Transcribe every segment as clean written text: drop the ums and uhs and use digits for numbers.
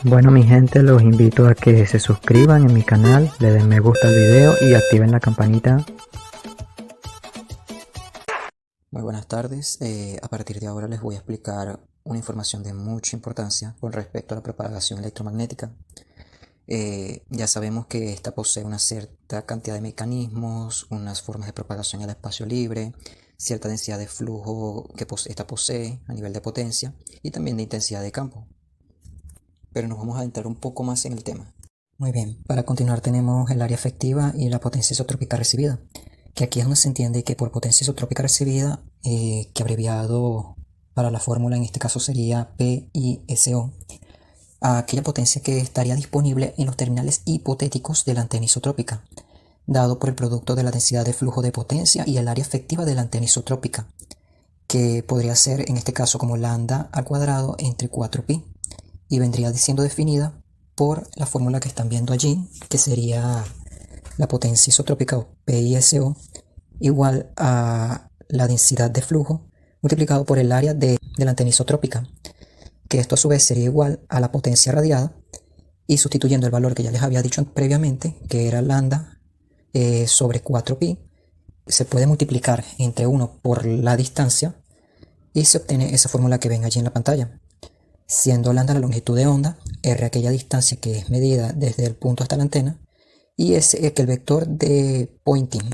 Bueno, mi gente, los invito a que se suscriban en mi canal, le den me gusta al video y activen la campanita. Muy buenas tardes. A partir de ahora les voy a explicar una información de mucha importancia con respecto a la propagación electromagnética. Ya sabemos que esta posee una cierta cantidad de mecanismos, unas formas de propagación en el espacio libre, cierta densidad de flujo que esta posee a nivel de potencia y también de intensidad de campo. Pero nos vamos a adentrar un poco más en el tema. Muy bien, para continuar tenemos el área efectiva y la potencia isotrópica recibida, que aquí es donde se entiende que por potencia isotrópica recibida, que abreviado para la fórmula en este caso sería PISO, aquella potencia que estaría disponible en los terminales hipotéticos de la antena isotrópica, dado por el producto de la densidad de flujo de potencia y el área efectiva de la antena isotrópica, que podría ser en este caso como lambda al cuadrado entre 4pi, y vendría siendo definida por la fórmula que están viendo allí, que sería la potencia isotrópica o PISO igual a la densidad de flujo multiplicado por el área de la antena isotrópica, que esto a su vez sería igual a la potencia radiada, y sustituyendo el valor que ya les había dicho previamente, que era lambda sobre 4pi, se puede multiplicar entre 1 por la distancia y se obtiene esa fórmula que ven allí en la pantalla, siendo lambda la longitud de onda, r aquella distancia que es medida desde el punto hasta la antena, y es el vector de pointing.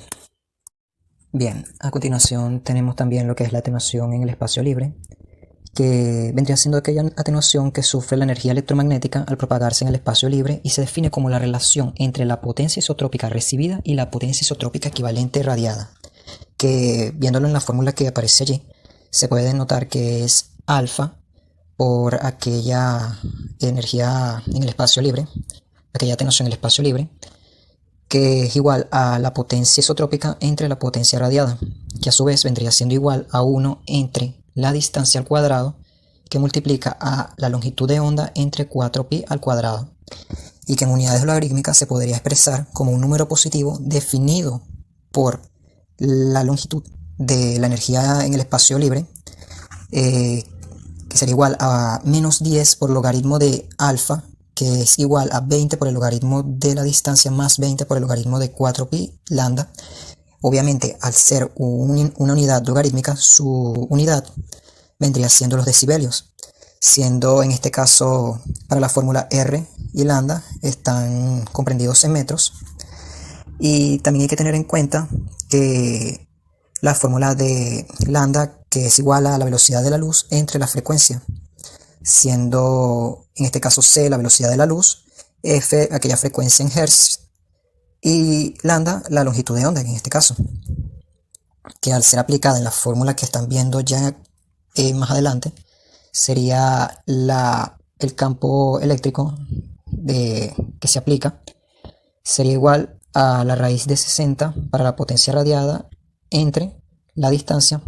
Bien, a continuación tenemos también lo que es la atenuación en el espacio libre, que vendría siendo aquella atenuación que sufre la energía electromagnética al propagarse en el espacio libre y se define como la relación entre la potencia isotrópica recibida y la potencia isotrópica equivalente radiada, que viéndolo en la fórmula que aparece allí, se puede denotar que es alfa por aquella energía en el espacio libre, aquella atenuación en el espacio libre, que es igual a la potencia isotrópica entre la potencia radiada, que a su vez vendría siendo igual a 1 entre la distancia al cuadrado, que multiplica a la longitud de onda entre 4pi al cuadrado, y que en unidades logarítmicas se podría expresar como un número positivo definido por la longitud de la energía en el espacio libre, que sería igual a menos 10 por logaritmo de alfa, que es igual a 20 por el logaritmo de la distancia más 20 por el logaritmo de 4pi lambda. Obviamente, al ser una unidad logarítmica, su unidad vendría siendo los decibelios, siendo en este caso para la fórmula R y lambda están comprendidos en metros. Y también hay que tener en cuenta que la fórmula de lambda, que es igual a la velocidad de la luz entre la frecuencia, siendo en este caso c la velocidad de la luz, f aquella frecuencia en hertz y lambda la longitud de onda en este caso, que al ser aplicada en la fórmula que están viendo ya más adelante, sería el campo eléctrico que se aplica, sería igual a la raíz de 60 para la potencia radiada entre la distancia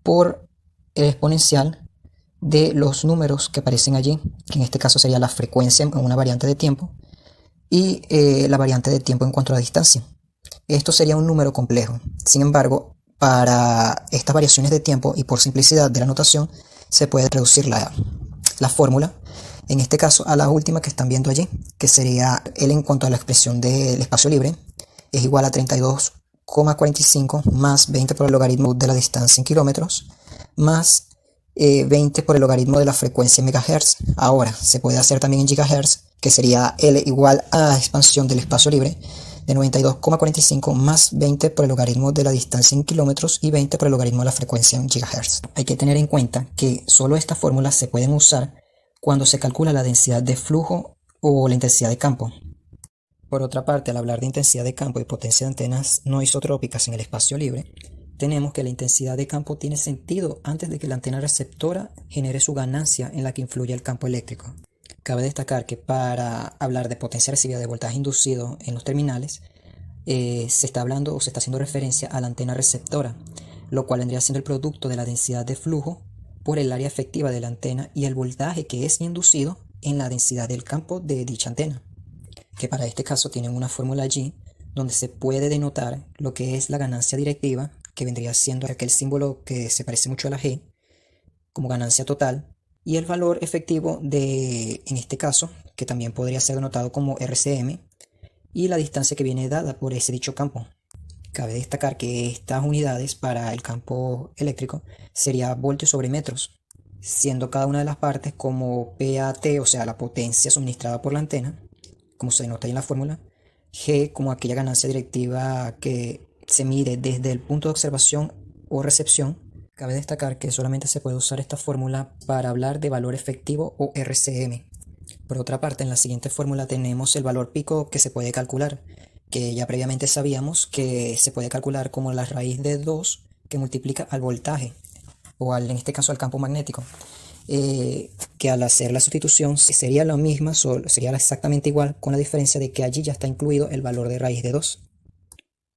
por el exponencial de los números que aparecen allí, que en este caso sería la frecuencia en una variante de tiempo y la variante de tiempo en cuanto a la distancia. Esto sería un número complejo. Sin embargo, para estas variaciones de tiempo y por simplicidad de la notación, se puede reducir la fórmula, en este caso a la última que están viendo allí, que sería L en cuanto a la expresión del espacio libre, es igual a 32,45 más 20 por el logaritmo de la distancia en kilómetros, más 20 por el logaritmo de la frecuencia en megahertz. Ahora se puede hacer también en gigahertz, que sería L igual a la expansión del espacio libre de 92,45 más 20 por el logaritmo de la distancia en kilómetros y 20 por el logaritmo de la frecuencia en gigahertz. Hay que tener en cuenta que solo estas fórmulas se pueden usar cuando se calcula la densidad de flujo o la intensidad de campo. Por otra parte, al hablar de intensidad de campo y potencia de antenas no isotrópicas en el espacio libre, tenemos que la intensidad de campo tiene sentido antes de que la antena receptora genere su ganancia en la que influye el campo eléctrico. Cabe destacar que para hablar de potencia recibida de voltaje inducido en los terminales, se está hablando o se está haciendo referencia a la antena receptora, lo cual vendría siendo el producto de la densidad de flujo por el área efectiva de la antena y el voltaje que es inducido en la densidad del campo de dicha antena, que para este caso tienen una fórmula allí donde se puede denotar lo que es la ganancia directiva, que vendría siendo aquel símbolo que se parece mucho a la G, como ganancia total, y el valor efectivo en este caso, que también podría ser anotado como RCM, y la distancia que viene dada por ese dicho campo. Cabe destacar que estas unidades para el campo eléctrico sería voltios sobre metros, siendo cada una de las partes como PAT, o sea, la potencia suministrada por la antena, como se denota ahí en la fórmula, G como aquella ganancia directiva que se mide desde el punto de observación o recepción. Cabe destacar que solamente se puede usar esta fórmula para hablar de valor efectivo o RCM. Por otra parte, en la siguiente fórmula tenemos el valor pico que se puede calcular, que ya previamente sabíamos que se puede calcular como la raíz de 2 que multiplica al voltaje, o en este caso al campo magnético, que al hacer la sustitución sería la misma, sería exactamente igual, con la diferencia de que allí ya está incluido el valor de raíz de 2.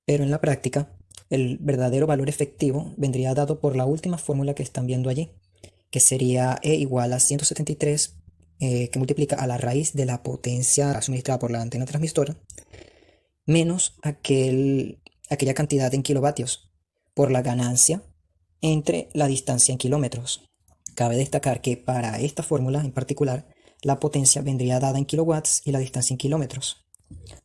Pero en la práctica, el verdadero valor efectivo vendría dado por la última fórmula que están viendo allí, que sería E igual a 173, que multiplica a la raíz de la potencia suministrada por la antena transmisora, menos aquella cantidad en kilovatios, por la ganancia entre la distancia en kilómetros. Cabe destacar que para esta fórmula en particular, la potencia vendría dada en kilowatts y la distancia en kilómetros.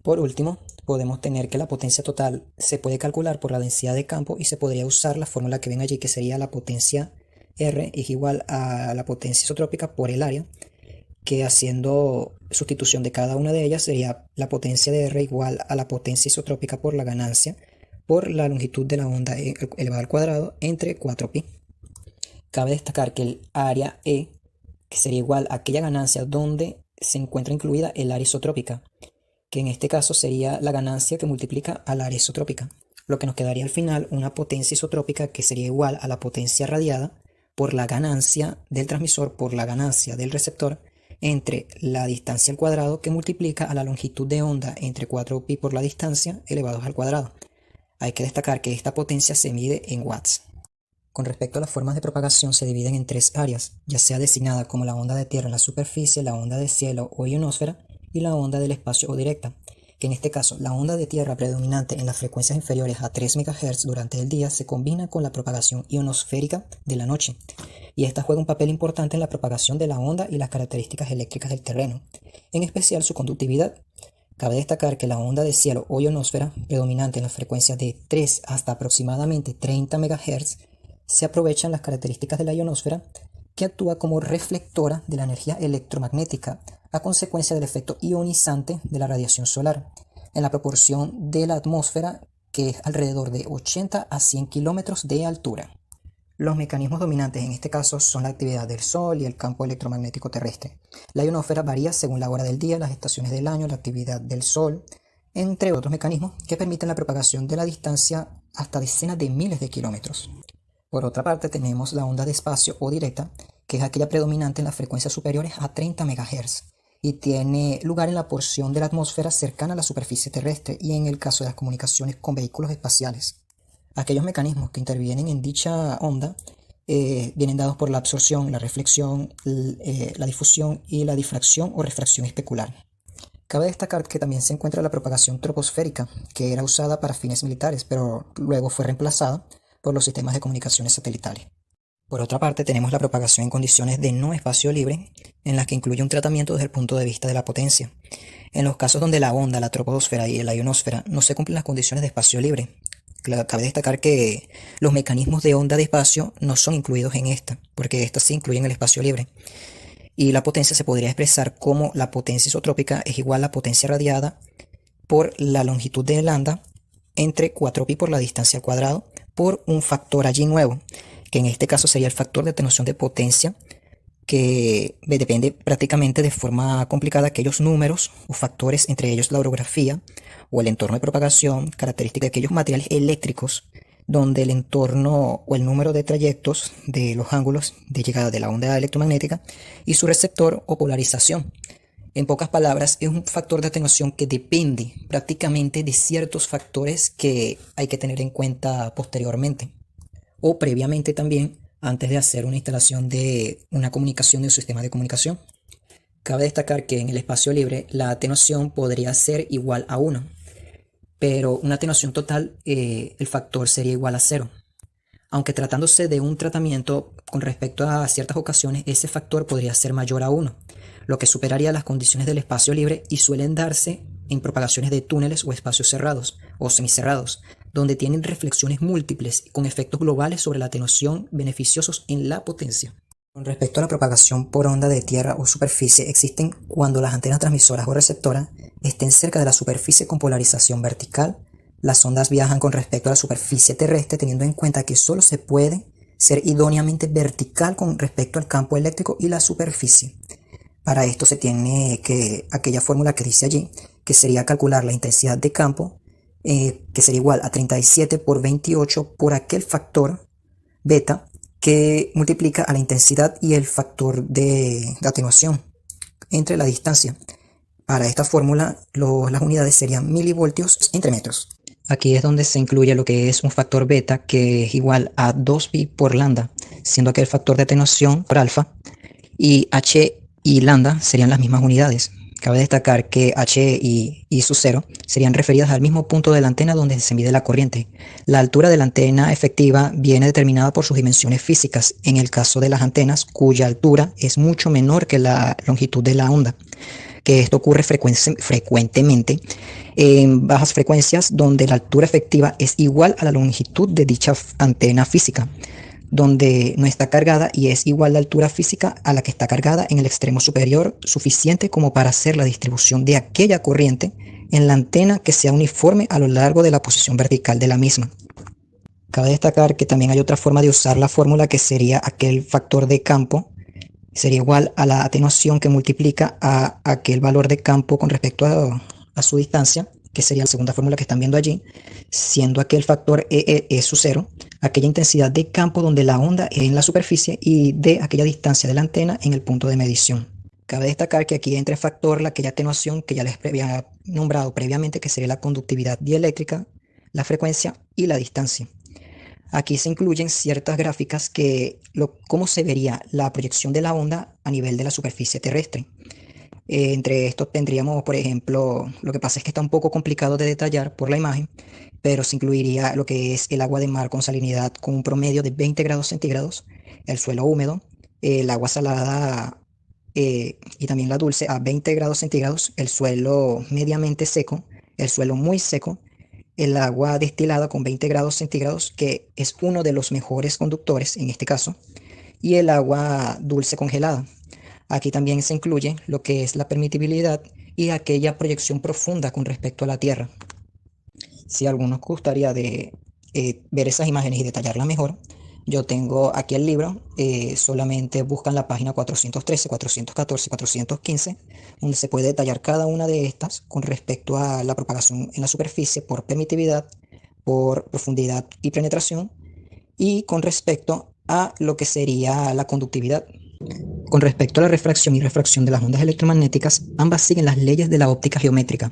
Por último, podemos tener que la potencia total se puede calcular por la densidad de campo y se podría usar la fórmula que ven allí, que sería la potencia R es igual a la potencia isotrópica por el área, que haciendo sustitución de cada una de ellas sería la potencia de R igual a la potencia isotrópica por la ganancia por la longitud de la onda elevado al cuadrado entre 4pi. Cabe destacar que el área E, que sería igual a aquella ganancia donde se encuentra incluida el área isotrópica, que en este caso sería la ganancia que multiplica al área isotrópica, lo que nos quedaría al final una potencia isotrópica que sería igual a la potencia radiada por la ganancia del transmisor por la ganancia del receptor entre la distancia al cuadrado que multiplica a la longitud de onda entre 4pi por la distancia elevados al cuadrado. Hay que destacar que esta potencia se mide en watts. Con respecto a las formas de propagación se dividen en 3 áreas, ya sea designada como la onda de tierra en la superficie, la onda de cielo o ionosfera y la onda del espacio o directa, que en este caso la onda de tierra predominante en las frecuencias inferiores a 3 MHz durante el día se combina con la propagación ionosférica de la noche, y esta juega un papel importante en la propagación de la onda y las características eléctricas del terreno, en especial su conductividad. Cabe destacar que la onda de cielo o ionosfera predominante en las frecuencias de 3 hasta aproximadamente 30 MHz se aprovechan las características de la ionosfera, que actúa como reflectora de la energía electromagnética a consecuencia del efecto ionizante de la radiación solar, en la proporción de la atmósfera, que es alrededor de 80 a 100 kilómetros de altura. Los mecanismos dominantes en este caso son la actividad del Sol y el campo electromagnético terrestre. La ionosfera varía según la hora del día, las estaciones del año, la actividad del Sol, entre otros mecanismos que permiten la propagación de la distancia hasta decenas de miles de kilómetros. Por otra parte, tenemos la onda de espacio o directa, que es aquella predominante en las frecuencias superiores a 30 MHz y tiene lugar en la porción de la atmósfera cercana a la superficie terrestre y en el caso de las comunicaciones con vehículos espaciales. Aquellos mecanismos que intervienen en dicha onda vienen dados por la absorción, la reflexión, la difusión y la difracción o refracción especular. Cabe destacar que también se encuentra la propagación troposférica, que era usada para fines militares, pero luego fue reemplazada por los sistemas de comunicaciones satelitales. Por otra parte, tenemos la propagación en condiciones de no espacio libre, en las que incluye un tratamiento desde el punto de vista de la potencia. En los casos donde la onda, la troposfera y la ionosfera no se cumplen las condiciones de espacio libre, cabe destacar que los mecanismos de onda de espacio no son incluidos en esta, porque esta sí incluye en el espacio libre. Y la potencia se podría expresar como la potencia isotrópica es igual a la potencia radiada por la longitud de lambda entre 4pi por la distancia al cuadrado por un factor allí nuevo, que en este caso sería el factor de atenuación de potencia, que depende prácticamente de forma complicada aquellos números o factores, entre ellos la orografía o el entorno de propagación, características de aquellos materiales eléctricos, donde el entorno o el número de trayectos de los ángulos de llegada de la onda electromagnética y su receptor o polarización. En pocas palabras, es un factor de atenuación que depende prácticamente de ciertos factores que hay que tener en cuenta posteriormente o previamente también antes de hacer una instalación de una comunicación de un sistema de comunicación. Cabe destacar que en el espacio libre la atenuación podría ser igual a 1, pero una atenuación total el factor sería igual a 0. aunque tratándose de un tratamiento con respecto a ciertas ocasiones, ese factor podría ser mayor a 1, lo que superaría las condiciones del espacio libre y suelen darse en propagaciones de túneles o espacios cerrados o semicerrados, donde tienen reflexiones múltiples con efectos globales sobre la atenuación beneficiosos en la potencia. Con respecto a la propagación por onda de tierra o superficie, existen cuando las antenas transmisoras o receptoras estén cerca de la superficie con polarización vertical. Las ondas viajan con respecto a la superficie terrestre, teniendo en cuenta que solo se puede ser idóneamente vertical con respecto al campo eléctrico y la superficie. Para esto se tiene que aquella fórmula que dice allí, que sería calcular la intensidad de campo, que sería igual a 37 por 28 por aquel factor beta, que multiplica a la intensidad y el factor de atenuación entre la distancia. Para esta fórmula, las unidades serían milivoltios entre metros. Aquí es donde se incluye lo que es un factor beta, que es igual a 2pi por lambda, siendo aquel factor de atenuación por alfa, y h y lambda serían las mismas unidades. Cabe destacar que h y su 0 serían referidas al mismo punto de la antena donde se mide la corriente. La altura de la antena efectiva viene determinada por sus dimensiones físicas, en el caso de las antenas cuya altura es mucho menor que la longitud de la onda, que esto ocurre frecuentemente en bajas frecuencias donde la altura efectiva es igual a la longitud de dicha antena física, donde no está cargada y es igual la altura física a la que está cargada en el extremo superior, suficiente como para hacer la distribución de aquella corriente en la antena que sea uniforme a lo largo de la posición vertical de la misma. Cabe destacar que también hay otra forma de usar la fórmula, que sería aquel factor de campo sería igual a la atenuación que multiplica a aquel valor de campo con respecto a su distancia, que sería la segunda fórmula que están viendo allí, siendo aquel factor E su 0, aquella intensidad de campo donde la onda es en la superficie y de aquella distancia de la antena en el punto de medición. Cabe destacar que aquí entra en factor aquella atenuación que ya les había nombrado previamente, que sería la conductividad dieléctrica, la frecuencia y la distancia. Aquí se incluyen ciertas gráficas que cómo se vería la proyección de la onda a nivel de la superficie terrestre. Entre estos tendríamos, por ejemplo, lo que pasa es que está un poco complicado de detallar por la imagen, pero se incluiría lo que es el agua de mar con salinidad con un promedio de 20 grados centígrados, el suelo húmedo, el agua salada y también la dulce a 20 grados centígrados, el suelo mediamente seco, el suelo muy seco, el agua destilada con 20 grados centígrados, que es uno de los mejores conductores en este caso, y el agua dulce congelada. Aquí también se incluye lo que es la permitibilidad y aquella proyección profunda con respecto a la Tierra. Si a algunos gustaría de ver esas imágenes y detallarlas mejor, yo tengo aquí el libro, solamente buscan la página 413, 414, 415, donde se puede detallar cada una de estas con respecto a la propagación en la superficie por permitividad, por profundidad y penetración, y con respecto a lo que sería la conductividad. Con respecto a la refracción y refracción de las ondas electromagnéticas, ambas siguen las leyes de la óptica geométrica,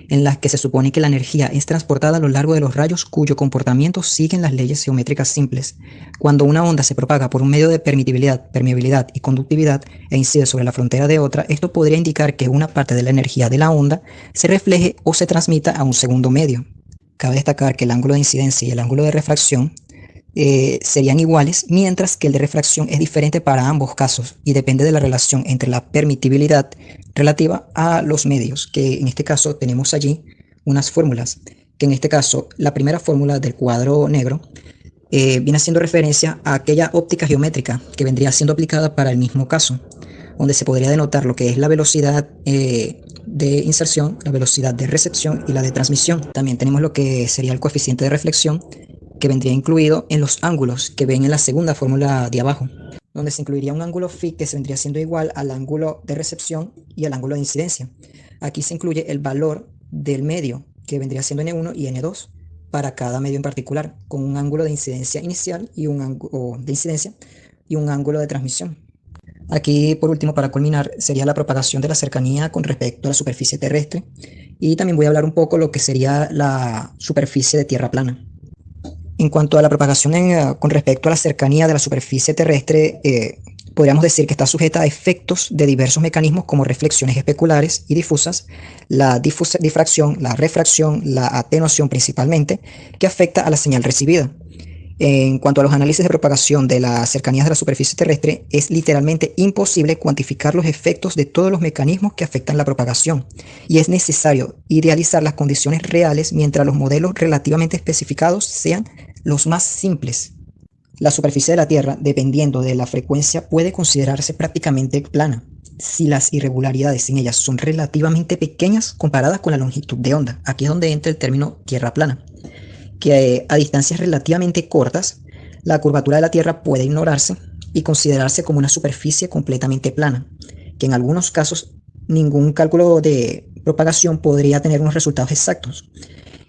en las que se supone que la energía es transportada a lo largo de los rayos cuyo comportamiento siguen las leyes geométricas simples. Cuando una onda se propaga por un medio de permitibilidad, permeabilidad y conductividad e incide sobre la frontera de otra, esto podría indicar que una parte de la energía de la onda se refleje o se transmita a un segundo medio. Cabe destacar que el ángulo de incidencia y el ángulo de refracción serían iguales, mientras que el de refracción es diferente para ambos casos y depende de la relación entre la permitibilidad relativa a los medios, que en este caso tenemos allí unas fórmulas, que en este caso la primera fórmula del cuadro negro viene haciendo referencia a aquella óptica geométrica que vendría siendo aplicada para el mismo caso, donde se podría denotar lo que es la velocidad de inserción, la velocidad de recepción y la de transmisión. También tenemos lo que sería el coeficiente de reflexión, que vendría incluido en los ángulos que ven en la segunda fórmula de abajo, donde se incluiría un ángulo phi que se vendría siendo igual al ángulo de recepción y al ángulo de incidencia. Aquí se incluye el valor del medio, que vendría siendo N1 y N2 para cada medio en particular, con un ángulo de incidencia inicial y un ángulo de incidencia y un ángulo de transmisión. Aquí, por último, para culminar, sería la propagación de la cercanía con respecto a la superficie terrestre, y también voy a hablar un poco lo que sería la superficie de tierra plana. En cuanto a la propagación con respecto a la cercanía de la superficie terrestre, podríamos decir que está sujeta a efectos de diversos mecanismos como reflexiones especulares y difusas, la difracción, la refracción, la atenuación principalmente, que afecta a la señal recibida. En cuanto a los análisis de propagación de las cercanías de la superficie terrestre, es literalmente imposible cuantificar los efectos de todos los mecanismos que afectan la propagación, y es necesario idealizar las condiciones reales mientras los modelos relativamente especificados sean los más simples. La superficie de la Tierra, dependiendo de la frecuencia, puede considerarse prácticamente plana, si las irregularidades en ellas son relativamente pequeñas comparadas con la longitud de onda. Aquí es donde entra el término tierra plana, que a distancias relativamente cortas, la curvatura de la Tierra puede ignorarse y considerarse como una superficie completamente plana, que en algunos casos ningún cálculo de propagación podría tener unos resultados exactos,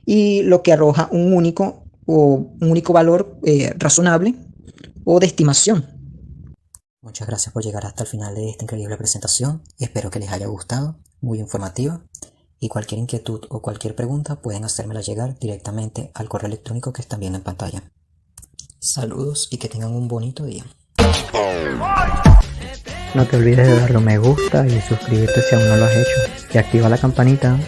y lo que arroja un único valor razonable o de estimación. Muchas gracias por llegar hasta el final de esta increíble presentación. Espero que les haya gustado, muy informativa. Y cualquier inquietud o cualquier pregunta pueden hacérmela llegar directamente al correo electrónico que están viendo en pantalla. Saludos y que tengan un bonito día. No te olvides de darle un me gusta y suscribirte si aún no lo has hecho. Y activa la campanita